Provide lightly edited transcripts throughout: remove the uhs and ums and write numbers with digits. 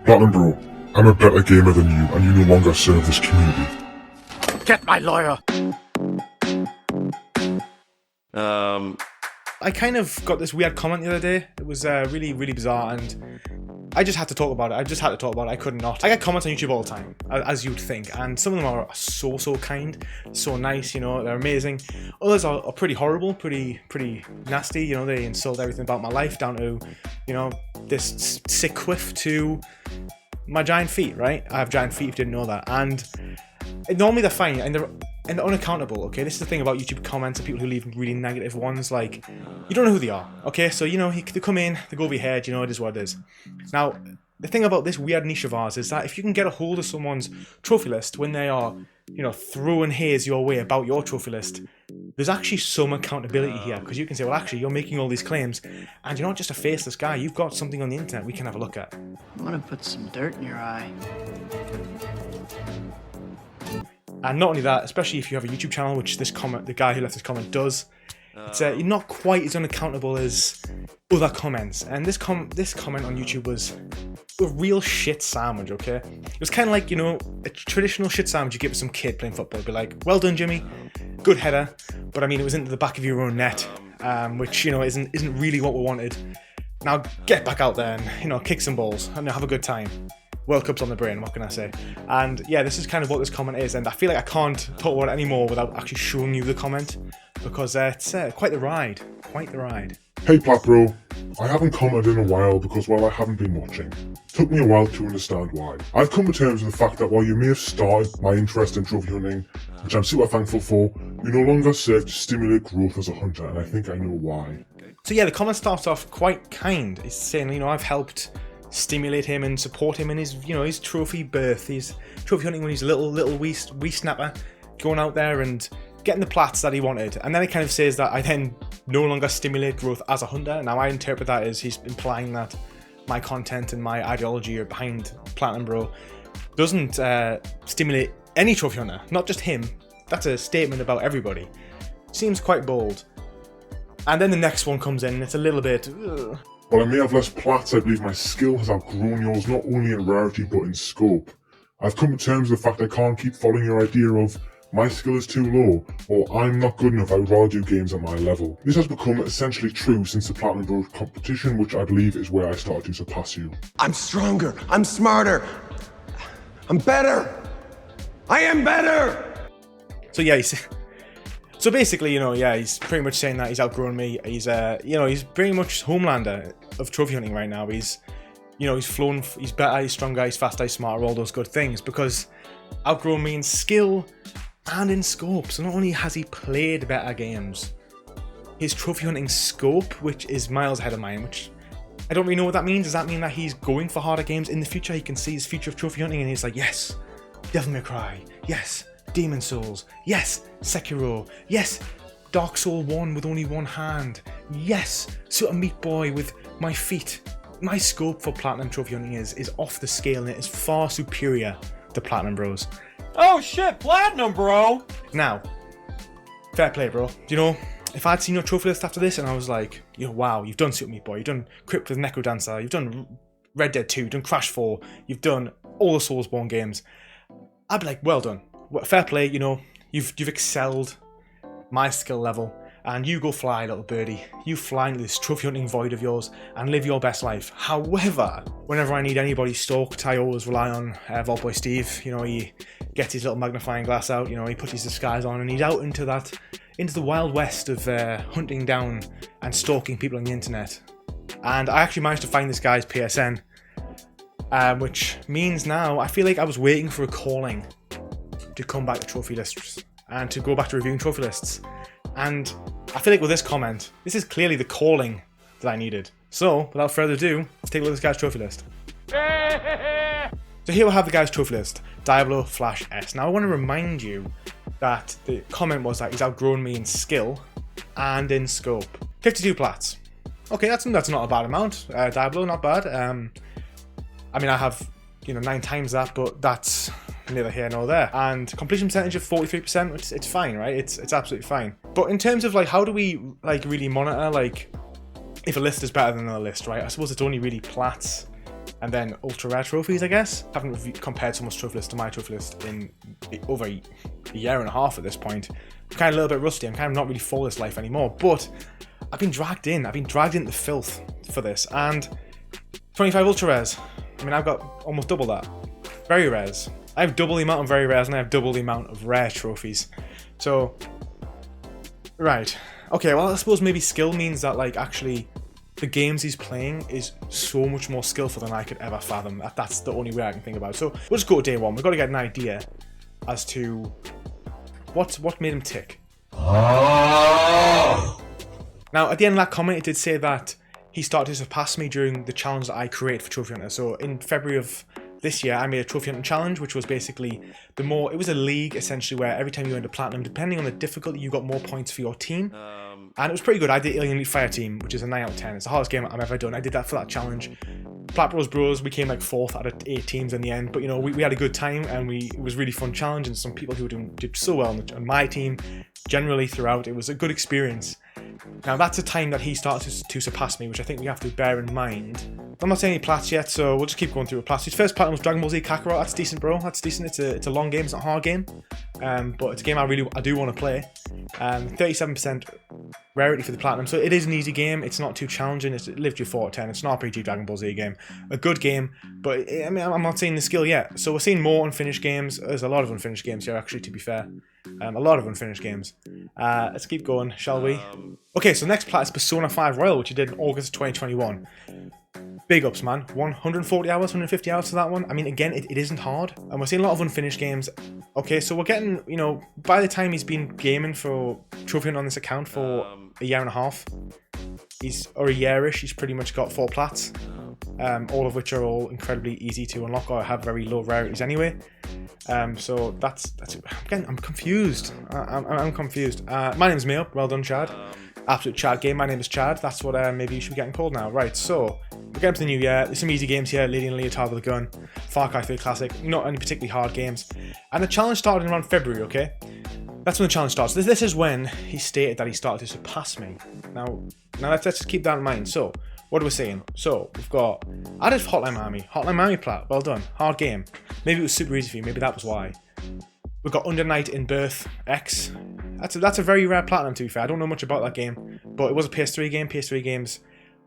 Platinum Bro, I'm a better gamer than you, and you no longer serve this community. Get my lawyer! I kind of got this weird comment the other day. It was really, really bizarre, and I just had to talk about it. I couldn't not. I get comments on YouTube all the time, as you'd think, and some of them are so kind, so nice, you know, they're amazing. Others are pretty horrible, pretty nasty, you know, they insult everything about my life, down to, you know, this sick quiff to my giant feet, right? I have giant feet, if you didn't know that, and normally they're fine, and they're unaccountable, okay? This is the thing about YouTube comments and people who leave really negative ones, like, you don't know who they are, okay? So, you know, they come in, they go over your head, you know, it is what it is. Now, the thing about this weird niche of ours is that if you can get a hold of someone's trophy list when they are, you know, throwing haze your way about your trophy list, there's actually some accountability here, because you can say, well, actually, you're making all these claims, and you're not just a faceless guy, you've got something on the internet we can have a look at. I want to put some dirt in your eye. And not only that, especially if you have a YouTube channel, which the guy who left this comment does, it's you're not quite as unaccountable as other comments. And this comment on YouTube was a real shit sandwich, okay? It was kind of like, you know, a traditional shit sandwich you give to some kid playing football. Be like, well done, Jimmy, good header, but I mean, it was into the back of your own net, which, you know, isn't really what we wanted. Now get back out there and, you know, kick some balls and have a good time. World Cup's on the brain, what can I say? And yeah, this is kind of what this comment is, and I feel like I can't talk about it anymore without actually showing you the comment, because it's quite the ride, Hey Plat Bro, I haven't commented in a while because, well, I haven't been watching. Took me a while to understand why. I've come to terms with the fact that while you may have started my interest in trophy hunting, which I'm super thankful for, you no longer serve to stimulate growth as a hunter, and I think I know why. So yeah, the comment starts off quite kind. It's saying, you know, I've helped stimulate him and support him in his, you know, his trophy birth. He's trophy hunting when he's a little wee snapper, going out there and getting the plats that he wanted. And then it kind of says that I then no longer stimulate growth as a hunter. Now I interpret that as he's implying that my content and my ideology are behind Platinum Bro doesn't stimulate any trophy hunter, not just him. That's a statement about everybody. Seems quite bold. And then the next one comes in and it's a little bit While I may have less plats, I believe my skill has outgrown yours, not only in rarity but in scope. I've come to terms with the fact I can't keep following your idea of my skill is too low, or I'm not good enough, I would rather do games at my level. This has become essentially true since the Platinum Bro competition, which I believe is where I started to surpass you. I'm stronger, I'm smarter, I'm better, I am better! So yeah, so basically, you know, yeah, he's pretty much saying that he's outgrown me. He's, you know, he's pretty much Homelander of trophy hunting right now. He's, you know, he's better, he's stronger, he's faster, he's smarter, all those good things, because outgrown me in skill and in scope. So not only has he played better games, his trophy hunting scope, which is miles ahead of mine, which I don't really know what that means. Does that mean that he's going for harder games in the future? He can see his future of trophy hunting and he's like, yes, Devil May Cry, yes, Demon Souls, yes, Sekiro, yes, Dark Soul 1 with only one hand, yes, Super Meat Boy with my feet. My scope for Platinum Trophy Hunting is off the scale and it is far superior to Platinum Bros. Oh shit, Platinum Bro! Now, fair play, bro. You know, if I'd seen your trophy list after this and I was like, you know, wow, you've done Super Meat Boy, you've done Crypt with Necro Dancer, you've done Red Dead 2, you've done Crash 4, you've done all the Soulsborne games, I'd be like, well done. Fair play, you know, you've excelled my skill level, and you go fly, little birdie. You fly into this trophy hunting void of yours and live your best life. However, whenever I need anybody stalked, I always rely on VaultBoy Steve. You know, he gets his little magnifying glass out, you know, he puts his disguise on and he's out into the wild west of hunting down and stalking people on the internet. And I actually managed to find this guy's PSN, which means now I feel like I was waiting for a calling to come back to trophy lists and to go back to reviewing trophy lists. And I feel like with this comment, this is clearly the calling that I needed. So, without further ado, let's take a look at this guy's trophy list. So here we have the guy's trophy list, Diablo/S. Now I want to remind you that the comment was that he's outgrown me in skill and in scope. 52 plats. Okay, that's not a bad amount. Diablo, not bad. I mean, I have, you know, 9 times that, but that's neither here nor there. And completion percentage of 43%, it's fine, right? It's absolutely fine. But in terms of like, how do we like really monitor like if a list is better than another list, right? I suppose it's only really plats And then ultra rare trophies, I guess. I haven't compared so much trophy list to my trophy list in over a year and a half at this point. I'm kind of a little bit rusty. I'm kind of not really for this life anymore. But I've been dragged in. I've been dragged into the filth for this. And 25 ultra rares. I mean, I've got almost double that. Very rares. I have double the amount of very rares and I have double the amount of rare trophies. So, right. Okay, well, I suppose maybe skill means that, like, actually the games he's playing is so much more skillful than I could ever fathom. That's the only way I can think about it. So we'll just go to day one. We've got to get an idea as to what made him tick. Now, at the end of that comment, it did say that he started to surpass me during the challenge that I created for Trophy Hunter. So in February of this year, I made a Trophy Hunting challenge, which was basically it was a league essentially where every time you went to platinum, depending on the difficulty, you got more points for your team. And it was pretty good. I did Alien Elite Fireteam, which is a 9 out of 10. It's the hardest game I've ever done. I did that for that challenge. Plat Bros, we came like 4th out of 8 teams in the end. But, you know, we had a good time and it was a really fun challenge. And some people who did so well on my team, generally throughout, it was a good experience. Now, that's a time that he started to surpass me, which I think we have to bear in mind. I'm not saying any plats yet, so we'll just keep going through the plats. His first platinum was Dragon Ball Z Kakarot. That's decent, bro. That's decent. It's a long game. It's not a hard game. But it's a game I do want to play. 37% rarity for the platinum, so it is an easy game. It's not too challenging. It lived you 4 out of 10. It's an RPG Dragon Ball Z game. A good game, but I mean, I'm not seeing the skill yet. So we're seeing more unfinished games. There's a lot of unfinished games here, actually, to be fair. A lot of unfinished games. Let's keep going, shall we? Okay, so next plat is Persona 5 Royal, which you did in August 2021. Big ups, man. 140 hours, 150 hours to that one. I mean, again, it isn't hard. And we're seeing a lot of unfinished games. Okay, so we're getting, you know, by the time he's been gaming for Trophy Hunt on this account for a year and a half, or a yearish, he's pretty much got 4 plats. All of which are all incredibly easy to unlock or have very low rarities anyway. So that's again, I'm confused. I'm confused. My name's Mayo. Well done, Chad. Absolute Chad game. My name is Chad. That's what maybe you should be getting called now. Right, so we're getting to the new year. There's some easy games here. Lady and Leotard with a Gun, Far Cry 3 Classic. Not any particularly hard games. And the challenge started around February, okay? That's when the challenge starts. This is when he stated that he started to surpass me. Now let's just keep that in mind. So, what are we saying? So, we've got added Hotline Miami. Hotline Miami plat. Well done. Hard game. Maybe it was super easy for you. Maybe that was why. We've got Under Night in Birth X. That's a very rare platinum, to be fair. I don't know much about that game, but it was a PS3 game. PS3 games,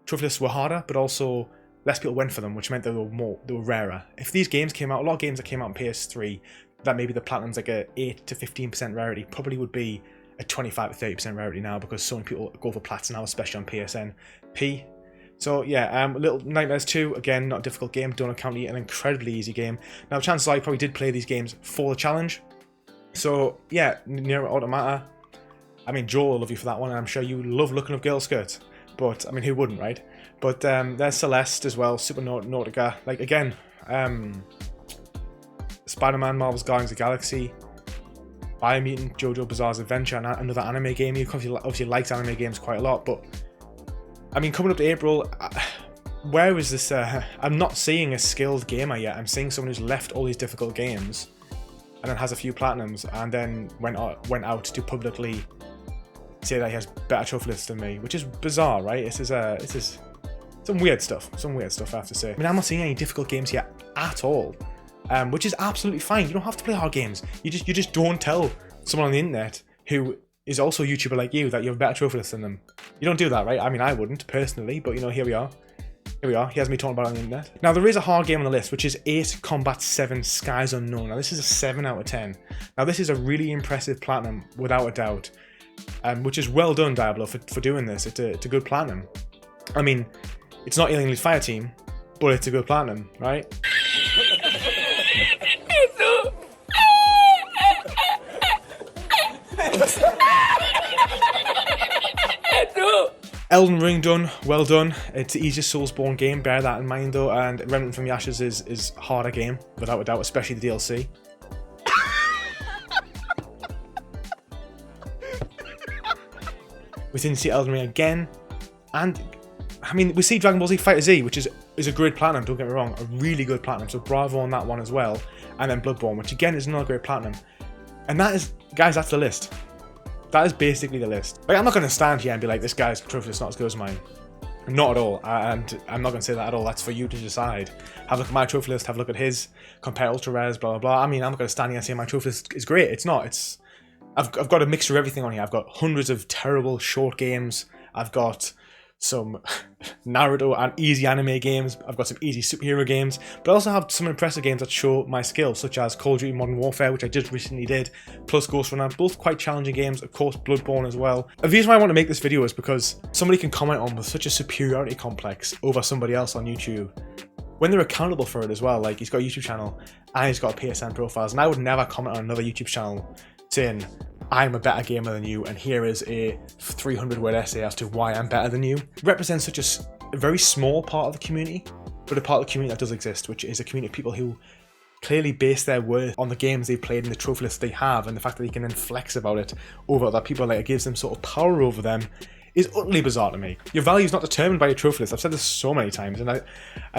trophy lists were harder, but also less people went for them, which meant they were rarer. If these games came out, a lot of games that came out on PS3, that maybe the platinum's like a 8 to 15% rarity, probably would be a 25 to 30% rarity now, because so many people go for plats now, especially on PSN. So yeah, Little Nightmares 2, again, not a difficult game, Donut County, an incredibly easy game. Now, chances are you probably did play these games for the challenge. So yeah, Nier Automata. I mean, Joel will love you for that one, and I'm sure you love looking up girl skirts. But, I mean, who wouldn't, right? But there's Celeste as well, Super Nautica. Like, again, Spider-Man, Marvel's Guardians of the Galaxy, Biomutant, JoJo Bizarre's Adventure, and another anime game. You obviously likes anime games quite a lot, but I mean, coming up to April, where is this? I'm not seeing a skilled gamer yet. I'm seeing someone who's left all these difficult games and then has a few platinums and then went out to publicly say that he has better trophy lists than me, which is bizarre, right? This is some weird stuff. I have to say. I mean, I'm not seeing any difficult games here at all, which is absolutely fine. You don't have to play hard games. You just don't tell someone on the internet who is also a YouTuber like you that you have a better trophy list than them. You don't do that, right? I mean, I wouldn't personally, but you know, here we are. He has me talking about it on the internet. Now, there is a hard game on the list, which is 8 Combat 7 Skies Unknown. Now, this is a 7 out of 10. Now, this is a really impressive platinum, without a doubt. Which is well done, Diablo, for doing this. It's a good platinum. I mean, it's not Alien Elite Fireteam, but it's a good platinum, right? Elden Ring done, well done. It's the easiest Soulsborne game, bear that in mind though, and Remnant from the Ashes is harder game, without a doubt, especially the DLC. We didn't see Elden Ring again, and I mean, we see Dragon Ball Z Fighter Z, which is a great platinum, don't get me wrong, a really good platinum, so bravo on that one as well, and then Bloodborne, which again is another great platinum. And that is, guys, that's the list. That is basically the list. Like, I'm not going to stand here and be like, this guy's trophy list not as good as mine. Not at all, and I'm not going to say that at all. That's for you to decide. Have a look at my trophy list, have a look at his, compare ultra rares, blah blah blah. I mean, I'm not going to stand here and say my trophy list is great. It's not. I've got a mixture of everything on here. I've got hundreds of terrible short games. I've got some Naruto and easy anime games. I've got some easy superhero games, but I also have some impressive games that show my skill, such as Call of Duty Modern Warfare, which I just recently did, plus Ghost Runner, both quite challenging games, of course Bloodborne as well. The reason why I want to make this video is because somebody can comment on with such a superiority complex over somebody else on YouTube when they're accountable for it as well. Like, he's got a YouTube channel and he's got a PSN profiles, and I would never comment on another YouTube channel saying I'm a better gamer than you and here is a 300 word essay as to why I'm better than you. It represents such a very small part of the community, but a part of the community that does exist, which is a community of people who clearly base their worth on the games they've played and the trophy lists they have, and the fact that they can then flex about it over other people, like it gives them sort of power over them, is utterly bizarre to me. Your value is not determined by your trophy list. I've said this so many times, and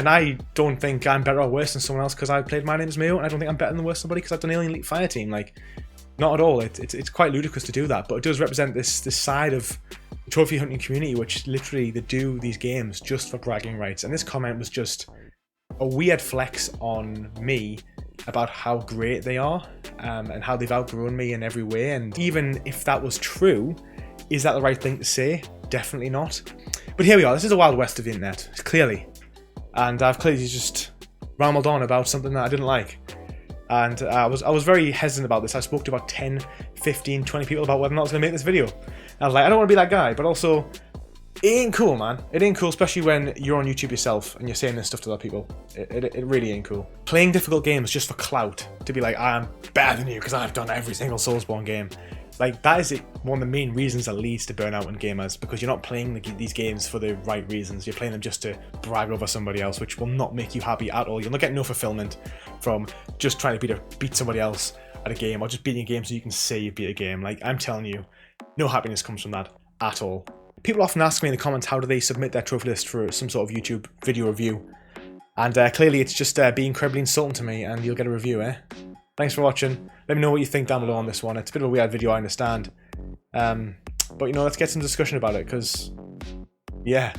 I don't think I'm better or worse than someone else because I played My Name Is Mayo, and I don't think I'm better than worse somebody because I've done Alien Elite Fireteam. Like, not at all. It's quite ludicrous to do that, but it does represent this side of the trophy hunting community, which literally they do these games just for bragging rights. And this comment was just a weird flex on me about how great they are, and how they've outgrown me in every way. And even if that was true, is that the right thing to say? Definitely not. But here we are. This is the Wild West of the internet, clearly. And I've clearly just rambled on about something that I didn't like. And I was very hesitant about this. I spoke to about 10, 15, 20 people about whether or not I was going to make this video. And I was like, I don't want to be that guy, but also, it ain't cool, man. It ain't cool, especially when you're on YouTube yourself and you're saying this stuff to other people. It really ain't cool. Playing difficult games just for clout, to be like, I'm better than you because I've done every single Soulsborne game. Like, that is one of the main reasons that leads to burnout in gamers, because you're not playing these games for the right reasons. You're playing them just to brag over somebody else, which will not make you happy at all. You'll not get no fulfillment from just trying to beat somebody else at a game, or just beating a game so you can say you beat a game. Like, I'm telling you, no happiness comes from that at all. People often ask me in the comments, how do they submit their trophy list for some sort of YouTube video review? And clearly it's just being incredibly insulting to me, and you'll get a review, eh? Thanks for watching. Let me know what you think down below on this one. It's a bit of a weird video, I understand. But, you know, let's get some discussion about it, because, yeah.